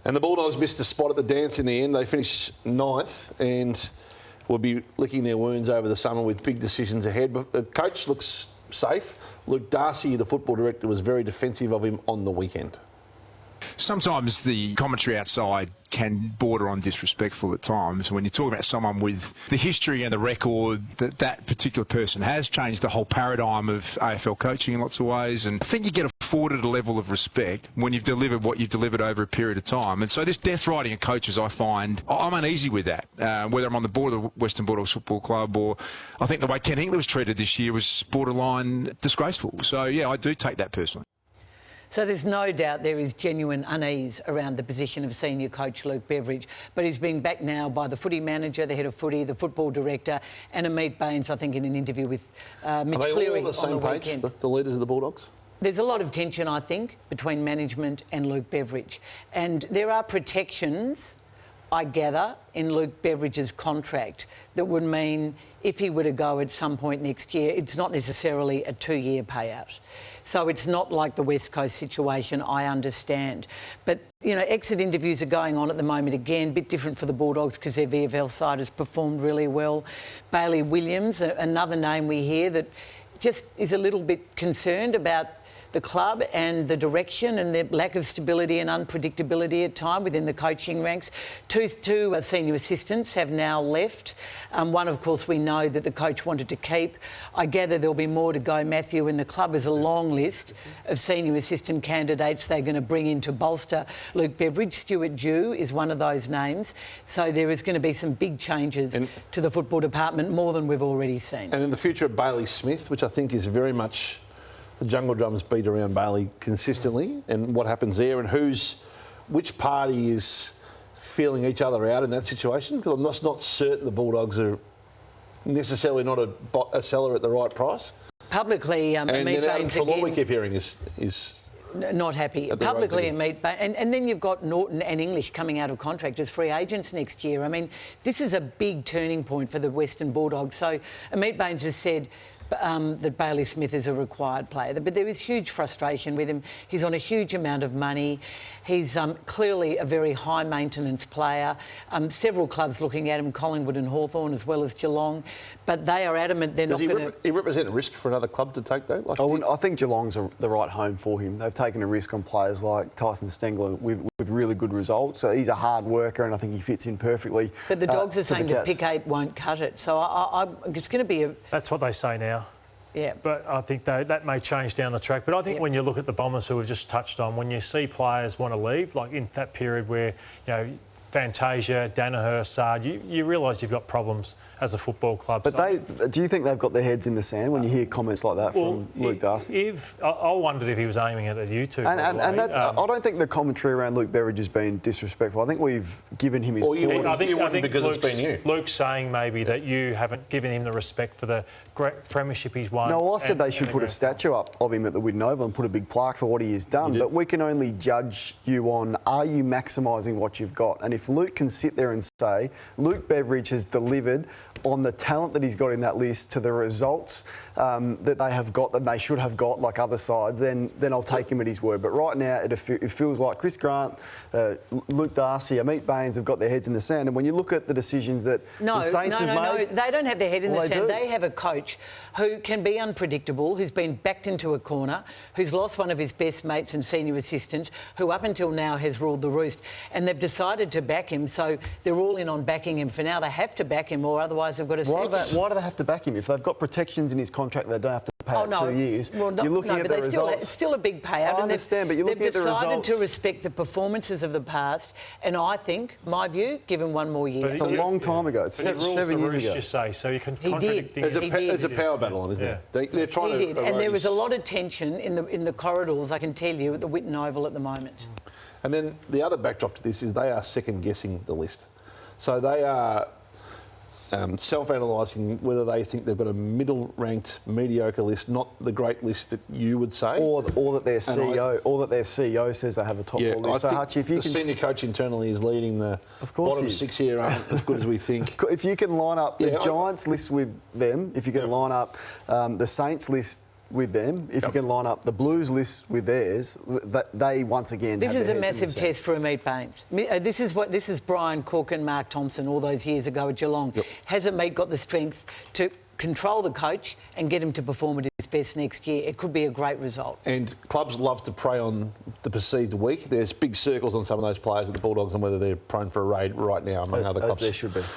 And the Bulldogs missed a spot at the dance in the end. They finished 9th and will be licking their wounds over the summer with big decisions ahead. But the coach looks safe. Luke Darcy, the football director, was very defensive of him on the weekend. Sometimes the commentary outside can border on disrespectful at times. When you're talking about someone with the history and the record that that particular person has, changed the whole paradigm of AFL coaching in lots of ways. And I think you get afforded a level of respect when you've delivered what you've delivered over a period of time. And so this death riding of coaches, I find, I'm uneasy with that. Whether I'm on the board of the Western Bulldogs Football Club or I think the way Ken Hinkley was treated this year was borderline disgraceful. So, yeah, I do take that personally. So there's no doubt there is genuine unease around the position of senior coach Luke Beveridge, but he's been backed now by the footy manager, the head of footy, the football director, and Amit Baines, I think, in an interview with Mitch Cleary on the same page, weekend. The leaders of the Bulldogs? There's a lot of tension, I think, between management and Luke Beveridge, and there are protections, I gather, in Luke Beveridge's contract that would mean if he were to go at some point next year, it's not necessarily a 2-year payout. So it's not like the West Coast situation, I understand. But, you know, exit interviews are going on at the moment again, a bit different for the Bulldogs because their VFL side has performed really well. Bailey Williams, another name we hear that just is a little bit concerned about the club and the direction and the lack of stability and unpredictability at time within the coaching ranks. Two senior assistants have now left. One, of course, we know that the coach wanted to keep. I gather there'll be more to go, Matthew, and the club has a long list of senior assistant candidates they're going to bring in to bolster Luke Beveridge. Stuart Dew is one of those names. So there is going to be some big changes to the football department, more than we've already seen. And in the future of Bailey Smith, which I think is very much the jungle drums beat around Bailey consistently, and what happens there and which party is feeling each other out in that situation, because I'm just not certain the Bulldogs are necessarily not a seller at the right price. Publicly, and Amit then Baines Adam again, we keep hearing is not happy. Publicly, Amit Baines, and then you've got Norton and English coming out of contract as free agents next year. I mean, this is a big turning point for the Western Bulldogs. So Amit Baines has said that Bailey Smith is a required player. But there is huge frustration with him. He's on a huge amount of money. He's clearly a very high-maintenance player. Several clubs looking at him, Collingwood and Hawthorn, as well as Geelong. But they are adamant they're not going to... Does he represent a risk for another club to take, though? I think Geelong's the right home for him. They've taken a risk on players like Tyson Stengler with really good results. So he's a hard worker and I think he fits in perfectly. But the Dogs are saying that pick 8 won't cut it. So it's going to be a... That's what they say now. Yeah. But I think that may change down the track. But I think when you look at the Bombers who we've just touched on, when you see players want to leave, like in that period where, you know, Fantasia, Danaher, Sard, you realise you've got problems as a football club. But do you think they've got their heads in the sand when you hear comments like that from Luke Darcy? I wondered if he was aiming it at you two. And that's, I don't think the commentary around Luke Beveridge has been disrespectful. I think we've given him his... I think because it's been you. Luke's saying maybe that you haven't given him the respect for the great premiership he's won. No, I said they should put a statue up of him at the Whitten Oval and put a big plaque for what he has done. But we can only judge you on, are you maximising what you've got? And if Luke can sit there and say, Luke Beveridge has delivered on the talent that he's got in that list to the results that they have got, that they should have got, like other sides, then I'll take him at his word. But right now, it feels like Chris Grant, Luke Darcy, Amit Baines have got their heads in the sand. And when you look at the decisions that the Saints have made... No, they don't have their head in the sand. They have a coach who can be unpredictable, who's been backed into a corner, who's lost one of his best mates and senior assistants, who up until now has ruled the roost. And they've decided to back him, so they're all in on backing him for now. They have to back him, or otherwise they've got to... Why do they have to back him? If they've got protections in his contract, they don't have to pay out 2 years. Well, you're looking at the results. It's still a big payout. I understand, but you're looking at the results. They've decided to respect the performances of the past, and I think, my view, give him 1 more year. It's a long time ago. It's 7 years ago. You say, so you can contradict him. There's a power battle, isn't there? They're trying to... He did, and there was a lot of tension in the corridors, I can tell you, at the Whitten Oval at the moment. And then the other backdrop to this is they are second-guessing the list. So they are self-analysing whether they think they've got a middle-ranked, mediocre list, not the great list that you would say, or that their CEO, says they have a top 4 list. So Hutch, if you the senior coach internally is leading the bottom 6 here aren't as good as we think. If you can line up the Giants list with them, if you can line up the Saints list with them, if you can line up the Blues list with theirs, they once again This have is their a heads in the massive sand. test for Amit Baines. This is Brian Cook and Mark Thompson all those years ago at Geelong. Yep. Has Amit got the strength to control the coach and get him to perform at his best next year? It could be a great result. And clubs love to prey on the perceived weak. There's big circles on some of those players at the Bulldogs and whether they're prone for a raid right now among other As clubs. there should be.